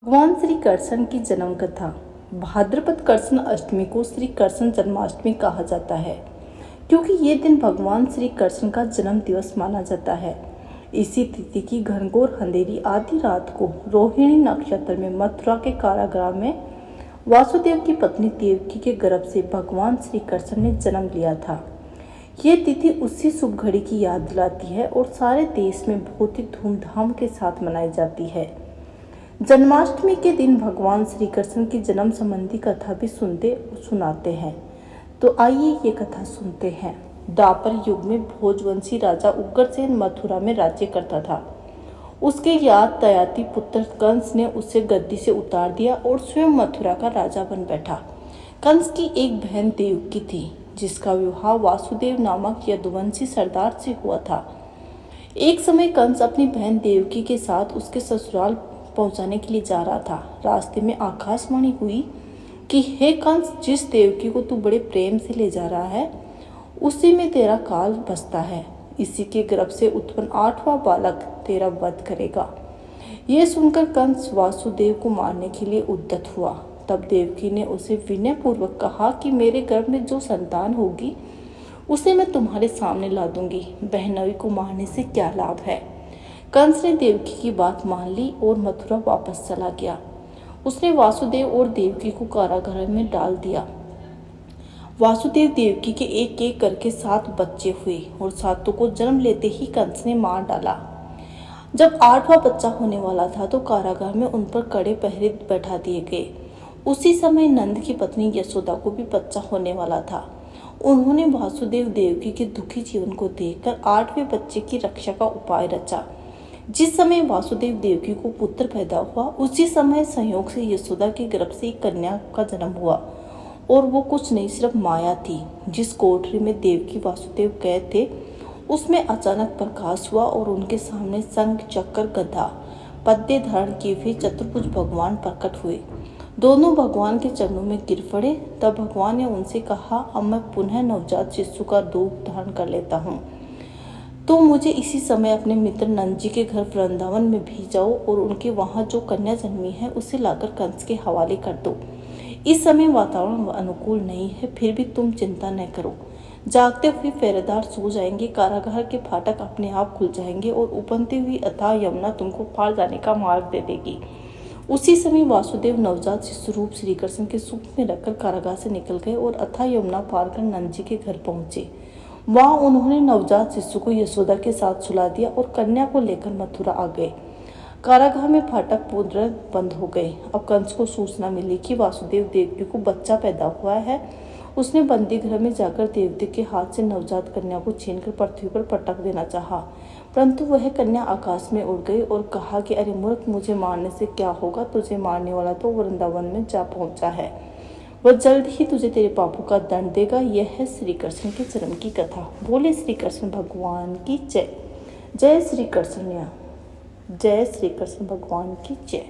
भगवान श्री कृष्ण की जन्म कथा। भाद्रपद कृष्ण अष्टमी को श्री कृष्ण जन्माष्टमी कहा जाता है, क्योंकि ये दिन भगवान श्री कृष्ण का जन्म दिवस माना जाता है। इसी तिथि की घनघोर अंधेरी आधी रात को रोहिणी नक्षत्र में मथुरा के कारागृह में वासुदेव की पत्नी देवकी के गर्भ से भगवान श्री कृष्ण ने जन्म लिया था। ये तिथि उसी शुभ घड़ी की याद दिलाती है और सारे देश में बहुत ही धूमधाम के साथ मनाई जाती है। जन्माष्टमी के दिन भगवान श्री कृष्ण की जन्म संबंधी कथा भी सुनाते हैं। तो आइए ये कथा सुनते हैं। द्वापर युग में भोजवंशी राजा उग्रसेन मथुरा में राज्य करता था। उसके याद तयाती पुत्र कंस ने उसे गद्दी से उतार दिया और स्वयं मथुरा का राजा बन बैठा। कंस की एक बहन देवकी थी, जिसका विवाह वासुदेव नामक यदुवंशी सरदार से हुआ था। एक समय कंस अपनी बहन देवकी के साथ उसके ससुराल पहुंचाने के लिए जा रहा था। रास्ते में आकाशवाणी हुई कि हे कंस, जिस देवकी को तू बड़े प्रेम से ले जा रहा है, उसी में तेरा काल बसता है। इसी के गर्भ से उत्पन्न 8वां बालक तेरा वध करेगा। यह सुनकर कंस वासुदेव को मारने के लिए उद्यत हुआ। तब देवकी ने उसे विनय पूर्वक कहा कि मेरे गर्भ में जो संतान होगी उसे मैं तुम्हारे सामने ला दूंगी। बहनोई को मारने से क्या लाभ है। कंस ने देवकी की बात मान ली और मथुरा वापस चला गया। उसने वासुदेव और देवकी को कारागृह में डाल दिया। वासुदेव देवकी के एक एक करके 7 बच्चे हुए और 7 को जन्म लेते ही कंस ने मार डाला। जब 8वां बच्चा होने वाला था तो कारागार में उन पर कड़े पहरे बैठा दिए गए। उसी समय नंद की पत्नी यशोदा को भी बच्चा होने वाला था। उन्होंने वासुदेव देवकी के दुखी जीवन को देखकर 8वें बच्चे की रक्षा का उपाय रचा। जिस समय वासुदेव देवकी को पुत्र पैदा हुआ, उसी समय संयोग से यशोदा के गर्भ से एक कन्या का जन्म हुआ, और वो कुछ नहीं सिर्फ माया थी। जिस कोठरी में देवकी वासुदेव कैद थे, उसमें अचानक प्रकाश हुआ और उनके सामने शंख चक्र गदा पद्य धारण किए हुए चतुर्भुज भगवान प्रकट हुए। दोनों भगवान के चरणों में गिर पड़े। तब भगवान ने उनसे कहा, अब मैं पुनः नवजात शिशु का रूप धारण कर लेता हूँ, तो मुझे इसी समय अपने मित्र नंद जी के घर वृंदावन में भी जाओ और उनके वहाँ जो कन्या जन्मी है उसे लाकर कंस के हवाले कर दो। इस समय वातावरण अनुकूल नहीं है, फिर भी तुम चिंता न करो। जागते हुए पहरेदार सो जाएंगे, कारागार के फाटक अपने आप खुल जाएंगे और उपनती हुई अथाह यमुना तुमको पार जाने का मार्ग दे देगी। उसी समय वासुदेव नवजात शिशु रूप श्री कृष्ण के सूप में रखकर कारागार से निकल गए और अथाह यमुना पार कर नंद जी के घर पहुंचे। वहां उन्होंने नवजात शिशु को यशोदा के साथ सुला दिया और कन्या को लेकर मथुरा आ गए। कारागार में फाटक पूर्ण बंद हो गए। अब कंस को सूचना मिली कि वासुदेव देवकी को बच्चा पैदा हुआ है। उसने बंदी घर में जाकर देवकी के हाथ से नवजात कन्या को छीनकर पृथ्वी पर पटक देना चाहा, परंतु वह कन्या आकाश में उड़ गई और कहा कि अरे मूर्ख, मुझे मारने से क्या होगा, तुझे मारने वाला तो वृंदावन में जा पहुंचा है, वह जल्द ही तुझे तेरे पापों का दंड देगा। यह है श्री कृष्ण के जन्म की कथा। बोले श्री कृष्ण भगवान की जय। जय श्री कृष्ण, जय श्री कृष्ण भगवान की जय।